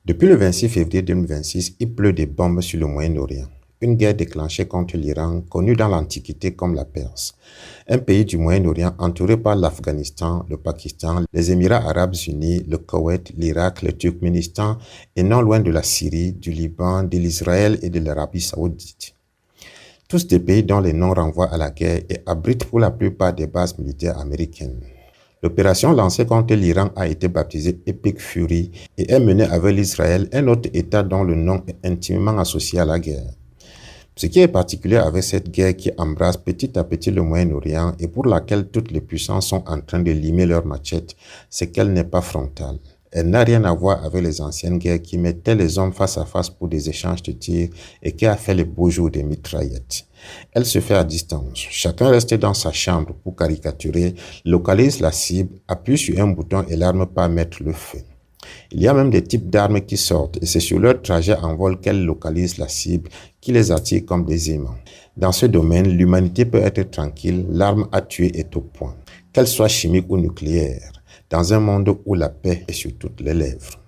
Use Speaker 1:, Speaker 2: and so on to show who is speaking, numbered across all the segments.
Speaker 1: Depuis le 26 février 2026, il pleut des bombes sur le Moyen-Orient. Une guerre déclenchée contre l'Iran, connue dans l'Antiquité comme la Perse. Un pays du Moyen-Orient entouré par l'Afghanistan, le Pakistan, les Émirats arabes unis, le Koweït, l'Irak, le Turkménistan et non loin de la Syrie, du Liban, de l'Israël et de l'Arabie saoudite. Tous des pays dont les noms renvoient à la guerre et abritent pour la plupart des bases militaires américaines. L'opération lancée contre l'Iran a été baptisée Epic Fury et est menée avec l'Israël, un autre État dont le nom est intimement associé à la guerre. Ce qui est particulier avec cette guerre qui embrasse petit à petit le Moyen-Orient et pour laquelle toutes les puissances sont en train de limer leurs machettes, c'est qu'elle n'est pas frontale. Elle n'a rien à voir avec les anciennes guerres qui mettaient les hommes face à face pour des échanges de tirs et qui a fait les beaux jours des mitraillettes. Elle se fait à distance. Chacun reste dans sa chambre pour caricaturer, localise la cible, appuie sur un bouton et l'arme part mettre le feu. Il y a même des types d'armes qui sortent et c'est sur leur trajet en vol qu'elles localisent la cible qui les attire comme des aimants. Dans ce domaine, l'humanité peut être tranquille, l'arme à tuer est au point, qu'elle soit chimique ou nucléaire, dans un monde où la paix est sur toutes les lèvres.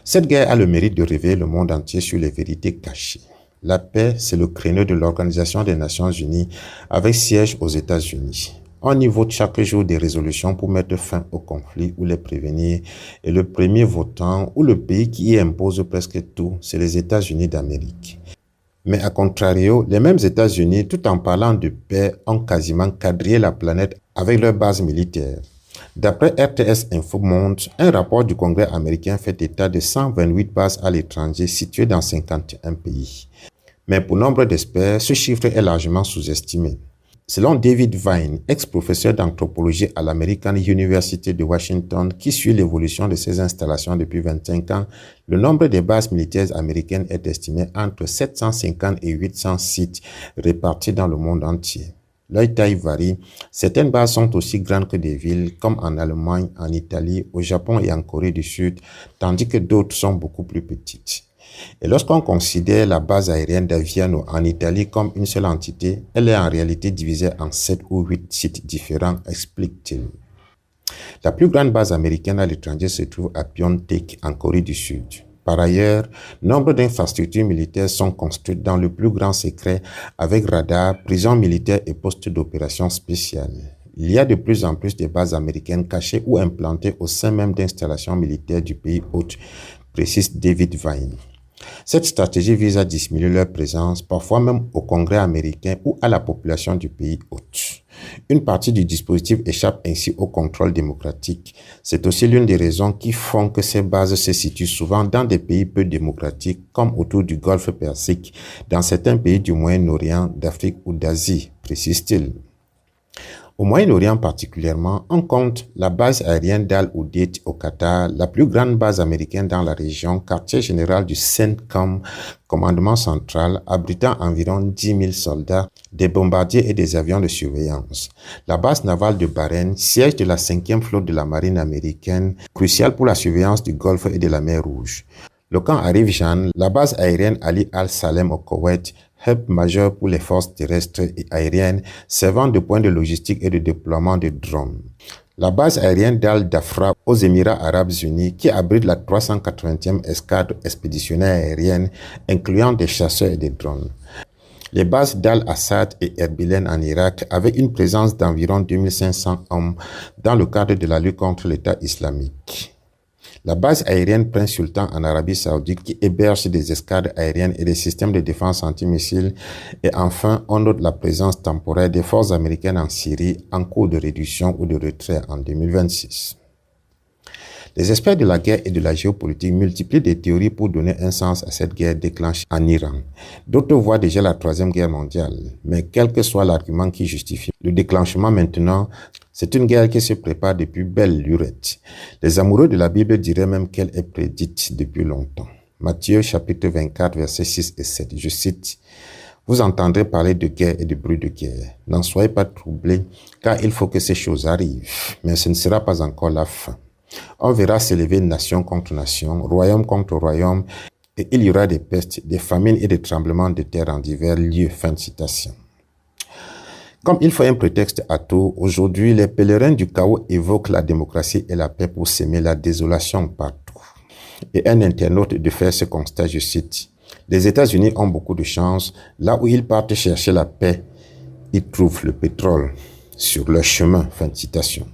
Speaker 1: Cette guerre a le mérite de réveiller le monde entier sur les vérités cachées. La paix, c'est le créneau de l'Organisation des Nations Unies avec siège aux États-Unis. On y vote chaque jour des résolutions pour mettre fin au conflit ou les prévenir. Et le premier votant ou le pays qui y impose presque tout, c'est les États-Unis d'Amérique. Mais à contrario, les mêmes États-Unis, tout en parlant de paix, ont quasiment quadrillé la planète avec leurs bases militaires. D'après RTS Info Monde, un rapport du Congrès américain fait état de 128 bases à l'étranger situées dans 51 pays. Mais pour nombre d'experts, ce chiffre est largement sous-estimé. Selon David Vine, ex-professeur d'anthropologie à l'American University de Washington, qui suit l'évolution de ces installations depuis 25 ans, le nombre de bases militaires américaines est estimé entre 750 et 800 sites répartis dans le monde entier. Leur taille varie. Certaines bases sont aussi grandes que des villes, comme en Allemagne, en Italie, au Japon et en Corée du Sud, tandis que d'autres sont beaucoup plus petites. Et lorsqu'on considère la base aérienne d'Aviano en Italie comme une seule entité, elle est en réalité divisée en 7 ou 8 sites différents, explique-t-il. La plus grande base américaine à l'étranger se trouve à Pyeongtaek, en Corée du Sud. Par ailleurs, nombre d'infrastructures militaires sont construites dans le plus grand secret avec radars, prisons militaires et postes d'opération spéciales. Il y a de plus en plus de bases américaines cachées ou implantées au sein même d'installations militaires du pays hôte, précise David Vine. Cette stratégie vise à dissimuler leur présence, parfois même au Congrès américain ou à la population du pays hôte. Une partie du dispositif échappe ainsi au contrôle démocratique. C'est aussi l'une des raisons qui font que ces bases se situent souvent dans des pays peu démocratiques, comme autour du Golfe Persique, dans certains pays du Moyen-Orient, d'Afrique ou d'Asie, précise-t-il. Au Moyen-Orient particulièrement, on compte la base aérienne d'Al-Udeid au Qatar, la plus grande base américaine dans la région, quartier général du CENTCOM, commandement central, abritant environ 10 000 soldats, des bombardiers et des avions de surveillance. La base navale de Bahreïn, siège de la 5e flotte de la marine américaine, cruciale pour la surveillance du Golfe et de la mer Rouge. Le camp Arif Jan, la base aérienne Ali Al-Salem au Koweït, hub majeur pour les forces terrestres et aériennes, servant de point de logistique et de déploiement de drones. La base aérienne d'Al-Dhafra aux Émirats arabes unis, qui abrite la 380e escadre expéditionnaire aérienne, incluant des chasseurs et des drones. Les bases d'Al-Assad et Erbil en Irak, avec une présence d'environ 2500 hommes dans le cadre de la lutte contre l'État islamique. La base aérienne Prince Sultan en Arabie Saoudite qui héberge des escadres aériennes et des systèmes de défense antimissiles. Et enfin, on note la présence temporaire des forces américaines en Syrie en cours de réduction ou de retrait en 2026. Les experts de la guerre et de la géopolitique multiplient des théories pour donner un sens à cette guerre déclenchée en Iran. D'autres voient déjà la Troisième Guerre mondiale, mais quel que soit l'argument qui justifie le déclenchement maintenant, c'est une guerre qui se prépare depuis belle lurette. Les amoureux de la Bible diraient même qu'elle est prédite depuis longtemps. Matthieu chapitre 24, versets 6 et 7, je cite « Vous entendrez parler de guerre et de bruit de guerre. N'en soyez pas troublés, car il faut que ces choses arrivent, mais ce ne sera pas encore la fin. On verra s'élever nation contre nation, royaume contre royaume, et il y aura des pestes, des famines et des tremblements de terre en divers lieux. » Fin de citation. Comme il faut un prétexte à tout, aujourd'hui, les pèlerins du chaos évoquent la démocratie et la paix pour s'aimer la désolation partout. Et un internaute de faire ce constat, je cite, les États-Unis ont beaucoup de chance. Là où ils partent chercher la paix, ils trouvent le pétrole sur leur chemin. Fin de citation.